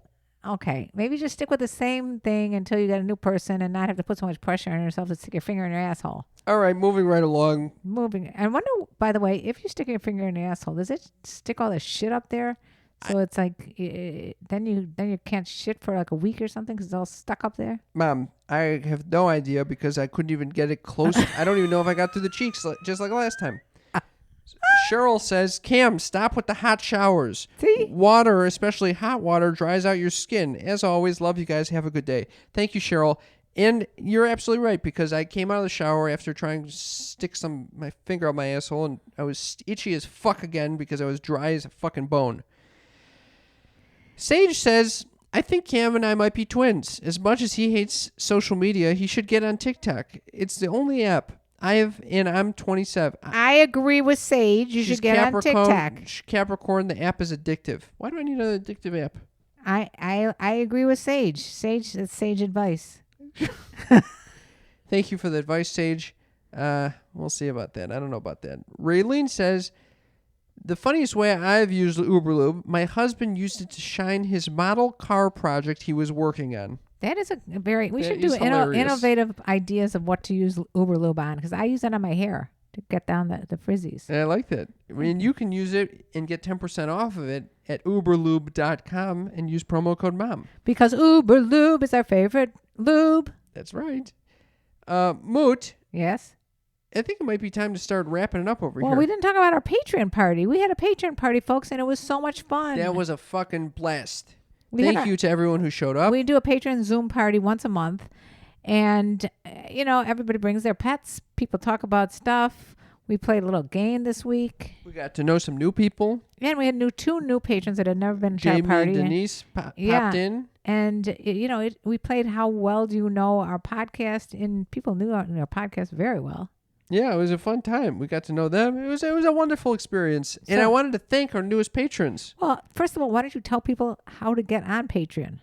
Okay, maybe just stick with the same thing until you get a new person and not have to put so much pressure on yourself to stick your finger in your asshole. All right, moving right along. I wonder, by the way, if you stick your finger in your asshole, does it stick all the shit up there? So it's like then you can't shit for like a week or something because it's all stuck up there. Mom, I have no idea because I couldn't even get it close. I don't even know if I got through the cheeks just like last time. Cheryl says, Cam, stop with the hot showers. See? Water, especially hot water, dries out your skin. As always, love you guys. Have a good day. Thank you, Cheryl. And you're absolutely right because I came out of the shower after trying to stick my finger up my asshole and I was itchy as fuck again because I was dry as a fucking bone. Sage says, I think Cam and I might be twins. As much as he hates social media, he should get on TikTok. It's the only app I'm 27. I agree with Sage. You She's should get on TikTok. Capricorn, the app is addictive. Why do I need an addictive app? I agree with Sage. That's sage advice. Thank you for the advice, Sage. We'll see about that. I don't know about that. Raylene says, the funniest way I've used Uberlube, my husband used it to shine his model car project he was working on. That is a very. We That should do is hilarious. innovative ideas of what to use Uberlube on, because I use it on my hair to get down the frizzies. And I like that. I mean, you can use it and get 10% off of it at uberlube.com and use promo code MOM. Because Uberlube is our favorite lube. That's right. Moot, Yes. I think it might be time to start wrapping it up over Well, here. we didn't talk about our Patreon party. We had a Patreon party, folks, and it was so much fun. That was a fucking blast. We had Thank our- you to everyone who showed up. We do a Patreon Zoom party once a month. And, everybody brings their pets. People talk about stuff. We played a little game this week. We got to know some new people. And we had two new patrons that had never been to our Jamie party. and Denise popped in. And, we played How Well Do You Know Our Podcast? And people knew our podcast very well. Yeah, it was a fun time. We got to know them. It was a wonderful experience. And I wanted to thank our newest patrons. Well, first of all, why don't you tell people how to get on Patreon?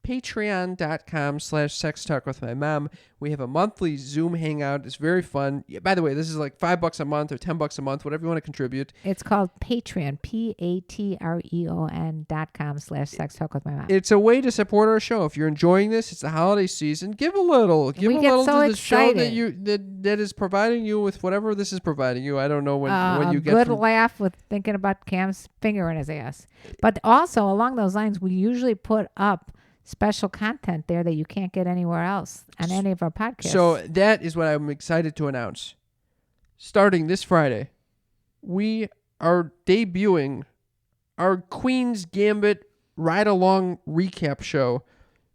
Patreon.com/sextalkwithmymom. We have a monthly Zoom hangout. It's very fun. By the way, this is like $5 a month or $10 a month, whatever you want to contribute. It's called Patreon, patreon.com/sextalkwithmymom. It's a way to support our show. If you're enjoying this, it's the holiday season. Give a little. Give We a get little so to the show excited. that is providing you with whatever this is providing you. I don't know when you get a good from laugh with thinking about Cam's finger in his ass. But also, along those lines, we usually put up special content there that you can't get anywhere else on any of our podcasts. So that is what I'm excited to announce. Starting this Friday, we are debuting our Queen's Gambit ride-along recap show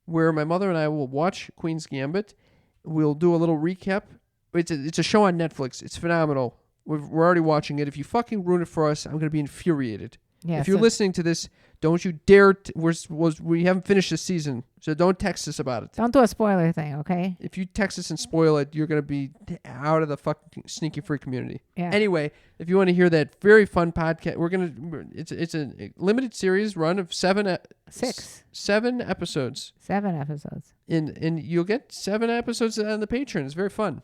where my mother and I will watch Queen's Gambit. We'll do a little recap. It's a show on Netflix. It's phenomenal. We're already watching it. If you fucking ruin it for us, I'm going to be infuriated. Yeah, if you're so- listening to this, don't you dare. We haven't finished the season, so don't text us about it. Don't do a spoiler thing, okay? If you text us and spoil it, you're going to be out of the fucking sneaky free community. Yeah. Anyway, if you want to hear that very fun podcast, it's a limited series run of 7 episodes. 7 episodes. And you'll get 7 episodes on the Patreon. It's very fun.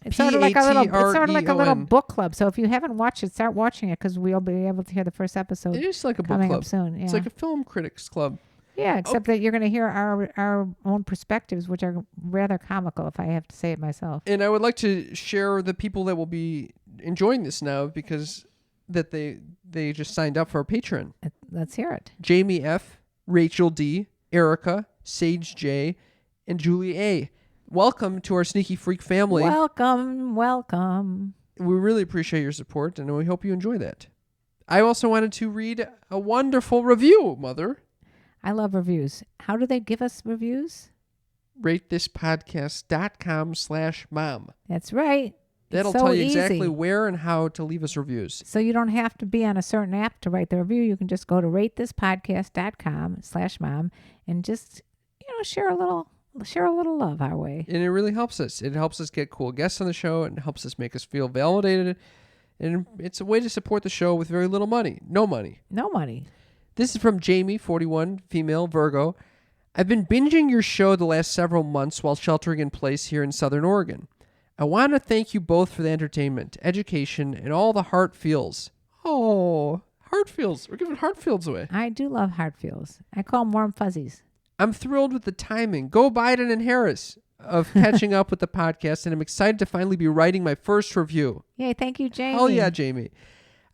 It's sort of like a little Patreon. book club. So if you haven't watched it, start watching it, because we'll be able to hear the first episode It is like a book coming club. up soon. Yeah. It's like a film critics club. Yeah, except that you're going to hear our own perspectives, which are rather comical, if I have to say it myself. And I would like to share the people that will be enjoying this now because that they just signed up for our Patreon. Let's hear it. Jamie F., Rachel D., Erica, Sage J., and Julie A. Welcome to our Sneaky Freak family. Welcome. We really appreciate your support, and we hope you enjoy that. I also wanted to read a wonderful review, Mother. I love reviews. How do they give us reviews? RateThisPodcast.com/mom. That's right. That'll It's so tell you easy. exactly where and how to leave us reviews. So you don't have to be on a certain app to write the review. You can just go to ratethispodcast.com/mom and just, share a little love our way. And it really helps us. It helps us get cool guests on the show and helps us make us feel validated. And it's a way to support the show with very little money. No money. No money. This is from Jamie, 41, female, Virgo. I've been binging your show the last several months while sheltering in place here in Southern Oregon. I want to thank you both for the entertainment, education, and all the heart feels. Oh, heart feels. We're giving heart feels away. I do love heart feels. I call them warm fuzzies. I'm thrilled with the timing. Go Biden and Harris of catching up with the podcast, and I'm excited to finally be writing my first review. Yay, thank you, Jamie. Hell yeah, Jamie.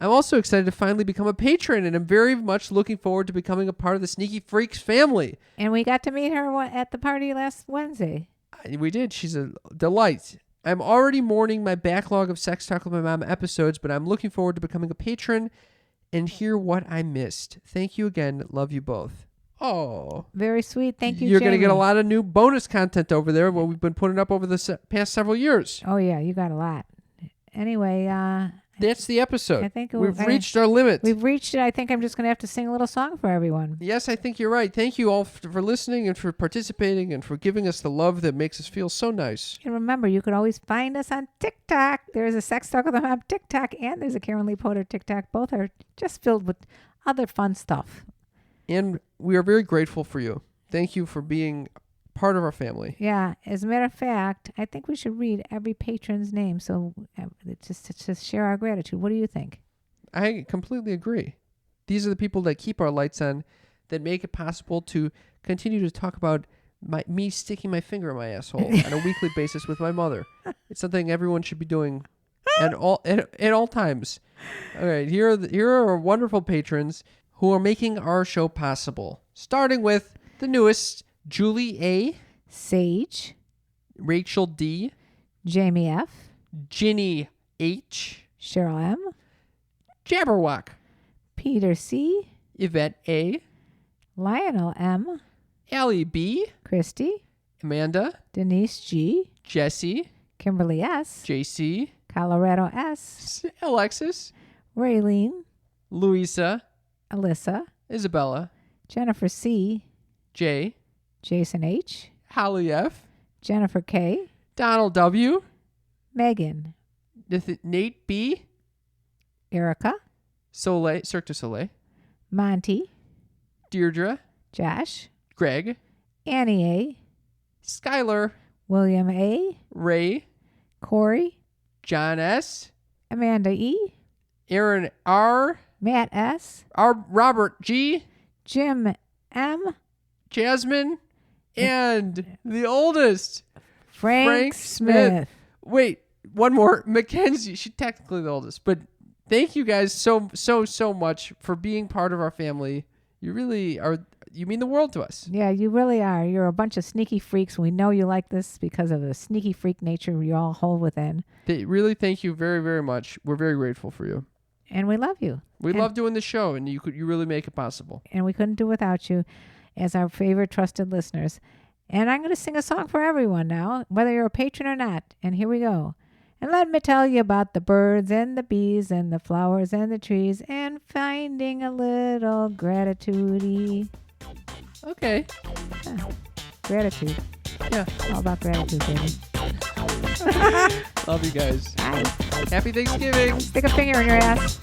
I'm also excited to finally become a patron, and I'm very much looking forward to becoming a part of the Sneaky Freaks family. And we got to meet her at the party last Wednesday. We did. She's a delight. I'm already mourning my backlog of Sex Talk with My Mom episodes, but I'm looking forward to becoming a patron and hear what I missed. Thank you again. Love you both. Oh. Very sweet. Thank you, You're Jamie. going to get a lot of new bonus content over there, what we've been putting up over the past several years. Oh, yeah, you got a lot. Anyway, That's the episode. I think we've reached our limit. We've reached it. I think I'm just going to have to sing a little song for everyone. Yes, I think you're right. Thank you all for listening and for participating and for giving us the love that makes us feel so nice. And remember, you can always find us on TikTok. There's a Sex Talk with the Mom TikTok, and there's a Karen Lee Potter TikTok. Both are just filled with other fun stuff. And we are very grateful for you. Thank you for being part of our family. Yeah. As a matter of fact, I think we should read every patron's name. So just to share our gratitude. What do you think? I completely agree. These are the people that keep our lights on, that make it possible to continue to talk about me sticking my finger in my asshole on a weekly basis with my mother. It's something everyone should be doing at all times. All right, here are our wonderful patrons who are making our show possible. Starting with the newest, Julie A, Sage, Rachel D, Jamie F, Ginny H, Cheryl M, Jabberwock, Peter C, Yvette A, Lionel M, Allie B, Christy, Amanda, Denise G, Jesse, Kimberly S, JC, Colorado S, Alexis, Raylene, Louisa, Alyssa, Isabella, Jennifer C, J, Jason H, Holly F, Jennifer K, Donald W, Megan, Nate B, Erica, Soleil, Cirque du Soleil, Monty, Deirdre, Josh, Greg, Annie A, Skylar, William A, Ray, Corey, John S, Amanda E, Aaron R, Matt S, Robert G, Jim M, Jasmine, and the oldest, Frank Smith. Wait, one more. Mackenzie. She's technically the oldest, but thank you guys so much for being part of our family. You really are. You mean the world to us. Yeah, you really are. You're a bunch of sneaky freaks. We know you like this because of the sneaky freak nature you all hold within. Really, thank you very, very much. We're very grateful for you. And we love you. We love doing the show, and you really make it possible. And we couldn't do without you as our favorite trusted listeners. And I'm going to sing a song for everyone now, whether you're a patron or not. And here we go. And let me tell you about the birds and the bees and the flowers and the trees and finding a little gratitude. Okay. Yeah. Gratitude. Yeah. All about gratitude, baby. Love you guys. Bye. Happy Thanksgiving. Stick a finger in your ass.